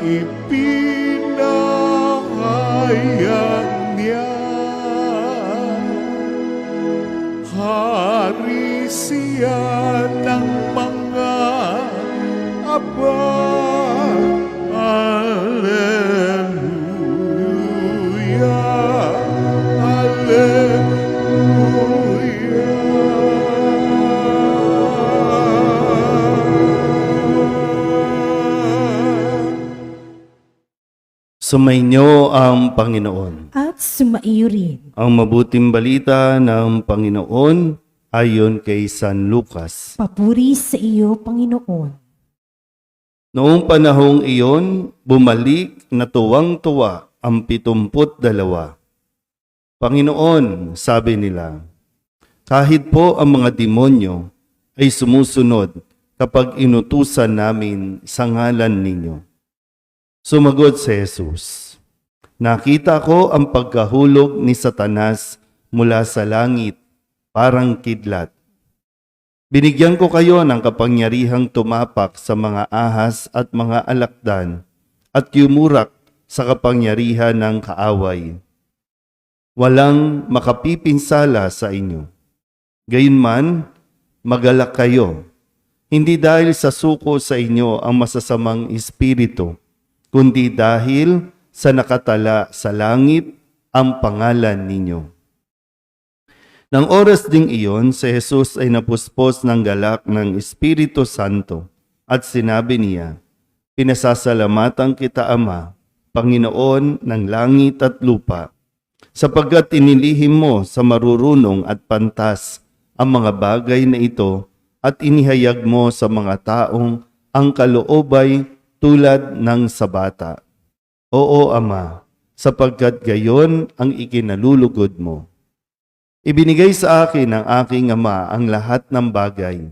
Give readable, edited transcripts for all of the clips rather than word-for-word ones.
ipinahayag niya. Hari siya ng mga aba. Sumainyo ang Panginoon. At sumaiyo rin. Ang mabuting balita ng Panginoon ayon kay San Lucas. Papuri sa iyo, Panginoon. Noong panahong iyon, bumalik na tuwang-tuwa ang 72. Panginoon, sabi nila, kahit po ang mga demonyo ay sumusunod kapag inutusan namin sa ngalan ninyo. Sumagot si Jesus, nakita ko ang pagkahulog ni Satanas mula sa langit, parang kidlat. Binigyan ko kayo ng kapangyarihang tumapak sa mga ahas at mga alakdan at yumurak sa kapangyarihan ng kaaway. Walang makapipinsala sa inyo. Gayunman, magalak kayo, hindi dahil sa suko sa inyo ang masasamang espiritu, kundi dahil sa nakatala sa langit ang pangalan ninyo. Nang oras ding iyon, si Jesus ay napuspos ng galak ng Espiritu Santo at sinabi niya, pinasasalamatan kita, Ama, Panginoon ng langit at lupa, sapagkat inilihim mo sa marurunong at pantas ang mga bagay na ito at inihayag mo sa mga taong ang kaloobay tulad ng sa bata. Oo, Ama, sapagkat gayon ang ikinalulugod mo. Ibinigay sa akin ng aking Ama ang lahat ng bagay.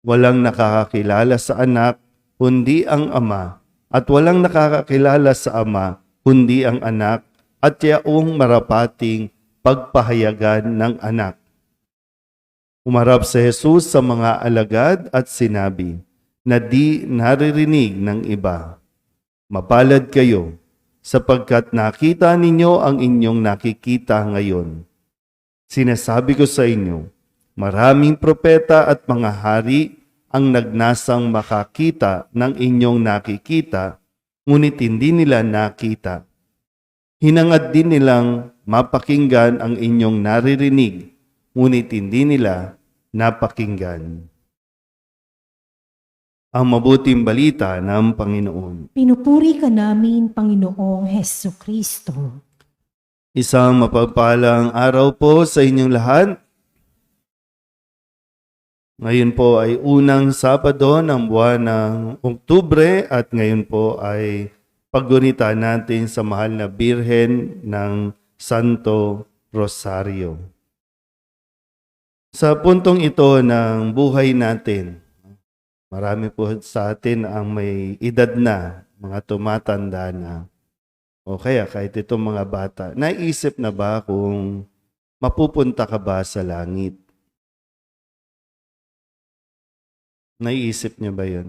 Walang nakakakilala sa anak, kundi ang Ama, at walang nakakakilala sa Ama, kundi ang anak, at yaong marapating pagpahayagan ng anak. Umarap si Jesus sa mga alagad at sinabi, na di naririnig ng iba. Mapalad kayo, sapagkat nakita ninyo ang inyong nakikita ngayon. Sinasabi ko sa inyo, maraming propeta at mga hari ang nagnasang makakita ng inyong nakikita, ngunit hindi nila nakita. Hinangad din nilang mapakinggan ang inyong naririnig, ngunit hindi nila napakinggan. Ang mabuting balita ng Panginoon. Pinupuri ka namin, Panginoong Hesukristo. Isang mapagpalang araw po sa inyong lahat. Ngayon po ay unang Sabado ng buwan ng Oktubre at ngayon po ay paggunita natin sa mahal na Birhen ng Santo Rosario. Sa puntong ito ng buhay natin, marami po sa atin ang may edad na, mga tumatanda na. O kaya kahit itong mga bata, naisip na ba kung mapupunta ka ba sa langit? Naisip niyo ba yun?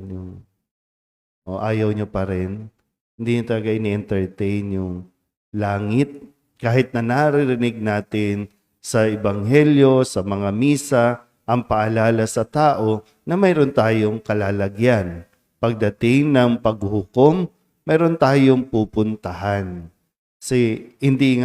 O ayaw niyo pa rin? Hindi niyo talaga ini-entertain yung langit? Kahit na naririnig natin sa Ebanghelyo, sa mga misa, ang paalala sa tao na mayroon tayong kalalagyan. Pagdating ng paghuhukom, mayroon tayong pupuntahan. Kasi hindi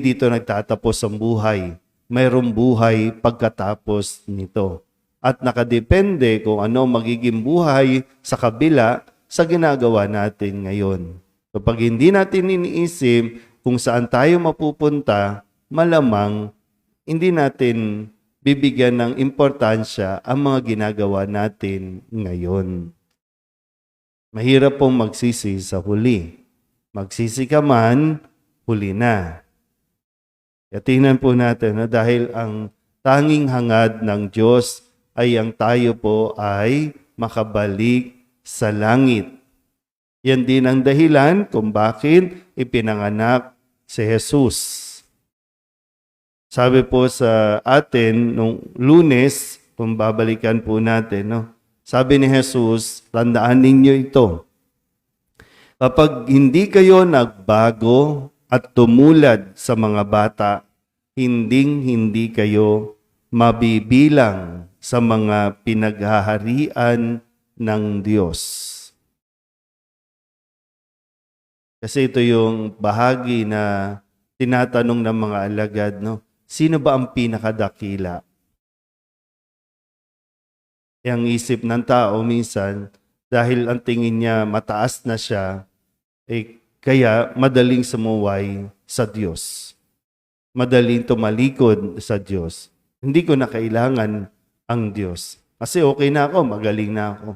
dito nagtatapos ang buhay. Mayroong buhay pagkatapos nito. At nakadepende kung ano magiging buhay sa kabila sa ginagawa natin ngayon. Kapag hindi natin iniisip kung saan tayo mapupunta, malamang hindi natin bibigyan ng importansya ang mga ginagawa natin ngayon. Mahirap pong magsisi sa huli. Magsisi ka man, huli na. Kaya tingnan po natin na dahil ang tanging hangad ng Diyos ay ang tayo po ay makabalik sa langit. Yan din ang dahilan kung bakit ipinanganak si Jesus. Sabi po sa atin nung Lunes, kung babalikan po natin, no? Sabi ni Jesus, tandaan ninyo ito, Kapag hindi kayo nagbago at tumulad sa mga bata, hindi kayo mabibilang sa mga pinaghaharian ng Diyos. Kasi ito yung bahagi na tinatanong ng mga alagad, no? Sino ba ang pinakadakila? Ang isip ng tao minsan, dahil ang tingin niya mataas na siya, kaya madaling sumuway sa Diyos. Madaling tumalikod sa Diyos. Hindi ko na kailangan ang Diyos. Kasi okay na ako, magaling na ako.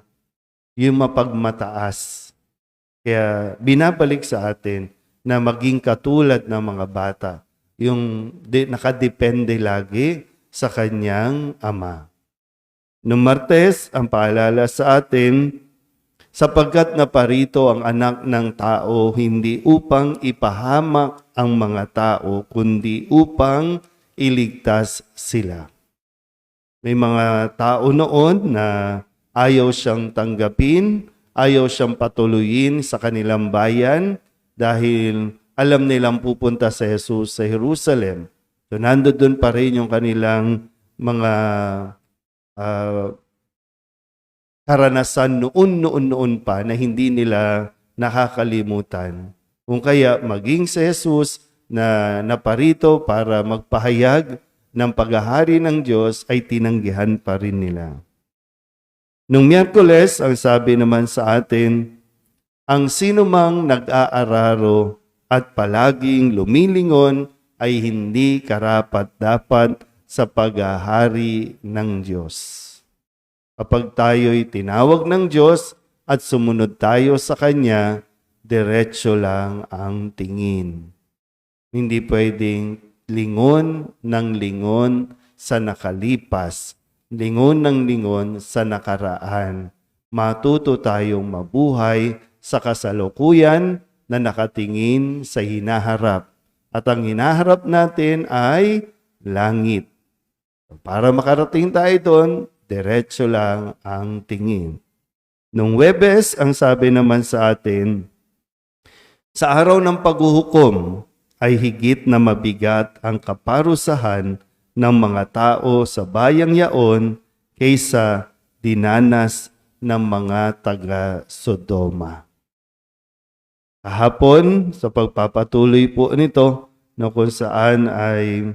Yung mapagmataas. Kaya binabalik sa atin na maging katulad ng mga bata. Yung nakadepende lagi sa kanyang ama. Noong Martes, ang paalala sa atin, sapagkat naparito ang anak ng tao hindi upang ipahamak ang mga tao, kundi upang iligtas sila. May mga tao noon na ayaw siyang tanggapin, ayaw siyang patuloyin sa kanilang bayan dahil alam nilang pupunta sa Jesus sa Jerusalem. So nandoon pa rin yung kanilang mga karanasan noon pa na hindi nila nakakalimutan. Kung kaya maging si Jesus na naparito para magpahayag ng paghahari ng Diyos ay tinanggihan pa rin nila. Nung Miyerkules, ang sabi naman sa atin, ang sinumang nag-aararo at palaging lumilingon ay hindi karapat-dapat sa paghahari ng Diyos. Kapag tayo'y tinawag ng Diyos at sumunod tayo sa Kanya, diretso lang ang tingin. Hindi pwedeng lingon ng lingon sa nakalipas, lingon ng lingon sa nakaraan. Matuto tayong mabuhay sa kasalukuyan na nakatingin sa hinaharap. At ang hinaharap natin ay langit. Para makarating tayo doon, diretso lang ang tingin. Nung Huwebes, ang sabi naman sa atin, sa araw ng paghuhukom ay higit na mabigat ang kaparusahan ng mga tao sa bayang yaon kaysa dinanas ng mga taga-Sodoma. Kahapon, sa pagpapatuloy po nito, na kung saan ay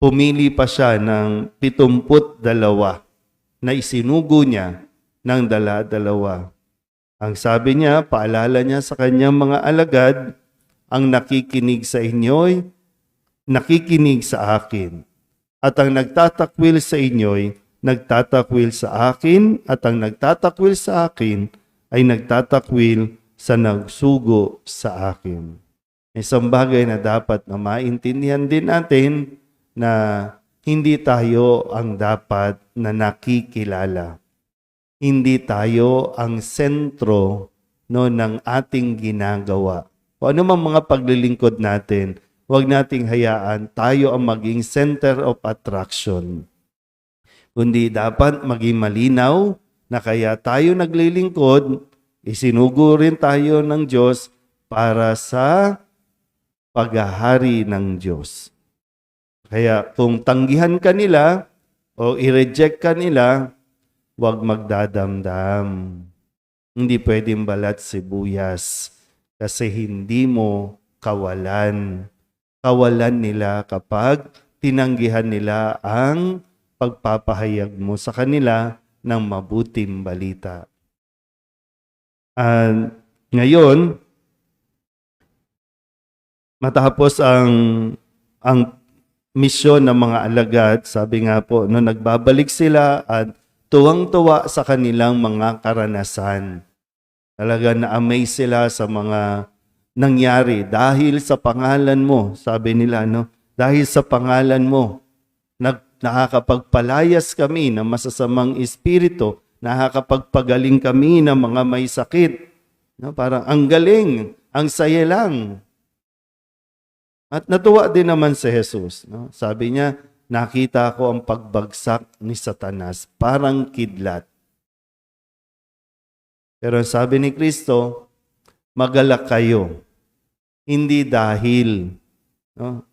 pumili pa siya ng 72 na isinugo niya ng dala-dalawa. Ang sabi niya, paalala niya sa kanyang mga alagad, ang nakikinig sa inyo'y nakikinig sa akin. At ang nagtatakwil sa inyo'y nagtatakwil sa akin. At ang nagtatakwil sa akin ay nagtatakwil sa nagsugo sa akin. Isang bagay na dapat na maintindihan din natin na hindi tayo ang dapat na nakikilala. Hindi tayo ang sentro ng ating ginagawa. O ano mang mga paglilingkod natin, huwag nating hayaan tayo ang maging center of attraction. Kundi dapat maging malinaw na kaya tayo naglilingkod, isinugo rin tayo ng Diyos para sa paghahari ng Diyos. Kaya kung tanggihan ka nila o i-reject ka nila, huwag magdadamdam. Hindi pwedeng balat sibuyas kasi hindi mo kawalan. Kawalan nila kapag tinanggihan nila ang pagpapahayag mo sa kanila ng mabuting balita. Ngayon, matapos ang misyon ng mga alagad, sabi nga po, nagbabalik sila at tuwang-tuwa sa kanilang mga karanasan. Talaga na-amaze sila sa mga nangyari dahil sa pangalan mo, sabi nila, dahil sa pangalan mo, nakakapagpalayas kami ng masasamang espiritu, nakakapagpagaling kami ng mga may sakit. Parang ang galing, ang saya lang. At natuwa din naman si Jesus. Sabi niya, nakita ko ang pagbagsak ni Satanas, parang kidlat. Pero sabi ni Kristo, magalak kayo. Hindi dahil, no?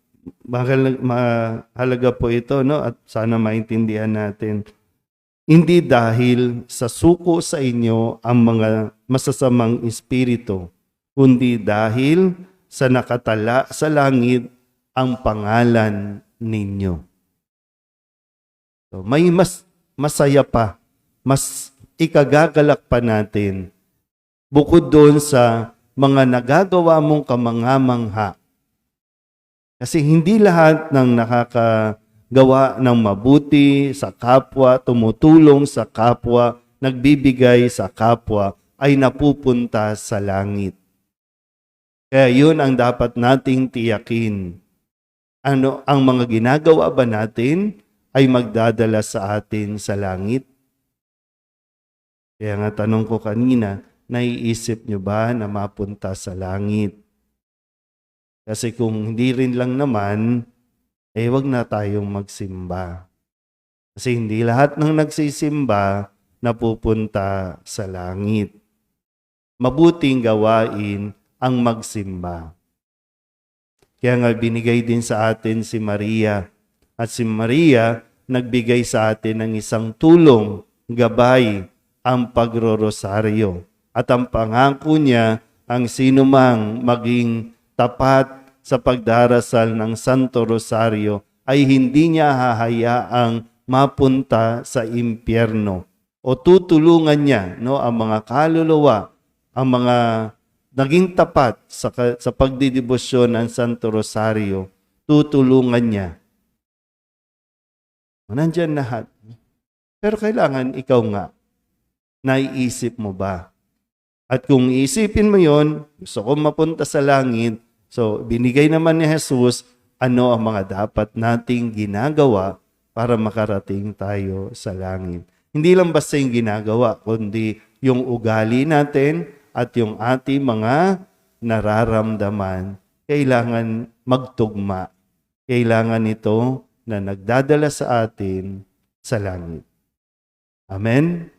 Mahalaga po ito, no? At sana maintindihan natin. Hindi dahil sa suko sa inyo ang mga masasamang espiritu, kundi dahil sa nakatala sa langit ang pangalan ninyo. So, may mas masaya pa, mas ikagagalak pa natin bukod doon sa mga nagagawa mong kamangamangha. Kasi hindi lahat ng nakakagawa ng mabuti sa kapwa, tumutulong sa kapwa, nagbibigay sa kapwa, ay napupunta sa langit. Kaya yun ang dapat nating tiyakin. Ano ang mga ginagawa ba natin ay magdadala sa atin sa langit? Kaya nga tanong ko kanina, naiisip nyo ba na mapunta sa langit? Kasi kung hindi rin lang naman, wag na tayong magsimba. Kasi hindi lahat ng nagsisimba napupunta sa langit. Mabuting gawain ang magsimba. Kaya nga binigay din sa atin si Maria. At si Maria nagbigay sa atin ng isang tulong, gabay, ang pagrorosaryo. At ang pangako niya, ang sinumang maging tapat sa pagdarasal ng Santo Rosario ay hindi niya hahayaang mapunta sa impyerno. O tutulungan niya, no, ang mga kaluluwa, ang mga naging tapat sa pagdidibosyon ng Santo Rosario, tutulungan niya. Nandyan lahat. Pero kailangan ikaw nga, naiisip mo ba? At kung iisipin mo yon, gusto ko mapunta sa langit, so binigay naman ni Jesus ano ang mga dapat nating ginagawa para makarating tayo sa langit. Hindi lang basta yung ginagawa, kundi yung ugali natin at yung ating mga nararamdaman. Kailangan magtugma. Kailangan ito na nagdadala sa atin sa langit. Amen?